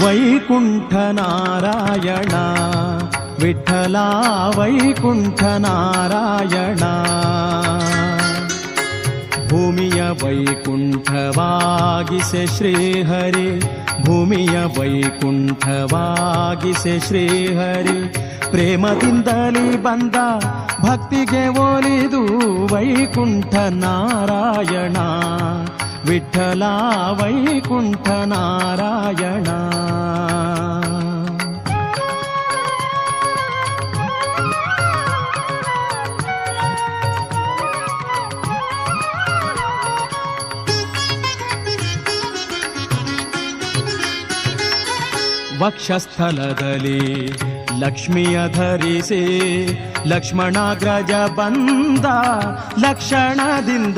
ವೈಕುಂಠ ನಾರಾಯಣ ವಿಠಲ ವೈಕುಂಠ ನಾರಾಯಣ. ಭೂಮಿಯ ವೈಕುಂಠವಾಗಿಸೆ ಶ್ರೀಹರಿ, ಭೂಮಿಯ ವೈಕುಂಠವಾಗಿಸೆ ಶ್ರೀಹರಿ. ಪ್ರೇಮದಿಂದಲೇ ಬಂದ ಭಕ್ತಿಗೆ ಒಲಿದು ವೈಕುಂಠ ನಾರಾಯಣ ವಿಠಲ ವೈಕುಂಠ ನಾರಾಯಣ. ವಕ್ಷಸ್ಥಲದಲ್ಲಿ ಲಕ್ಷ್ಮಿಯ ಧರಿಸಿ ಲಕ್ಷ್ಮಣಾಗ್ರಜ ಬಂದ ಲಕ್ಷಣದಿಂದ.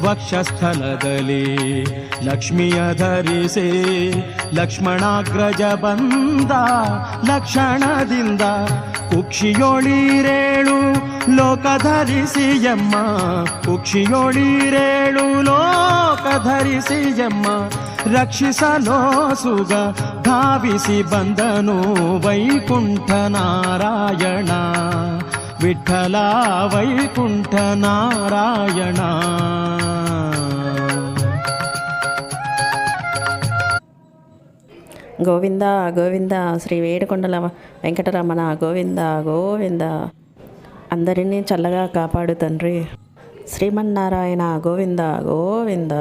ವಕ್ಷಸ್ಥಲದಲ್ಲಿ ಲಕ್ಷ್ಮಿಯ ಧರಿಸಿ ಲಕ್ಷ್ಮಣಾಗ್ರಜ ಬಂದ ಲಕ್ಷಣದಿಂದ. ಕುಕ್ಷಿಯೊಳಿರೇಳು ಲೋಕ ಧರಿಸಿಯಮ್ಮ, ಕುಕ್ಷಿಯೊಳಿರೇಳು ಲೋಕ ಧರಿಸಿಯಮ್ಮ. ರಕ್ಷಿಸಲೋ ಸುಗ ಧಾವಿಸಿ ಬಂದನು ವೈಕುಂಠ ನಾರಾಯಣ ವಿಠಲ ವೈಕುಂಠ ನಾರಾಯಣ. గోవింద గోవింద శ్రీ వేడుకొండల వెంకటరమణ గోవింద గోవింద. అందరినీ చల్లగా కాపాడు తండ్రి. శ్రీమన్నారాయణ గోవింద గోవింద.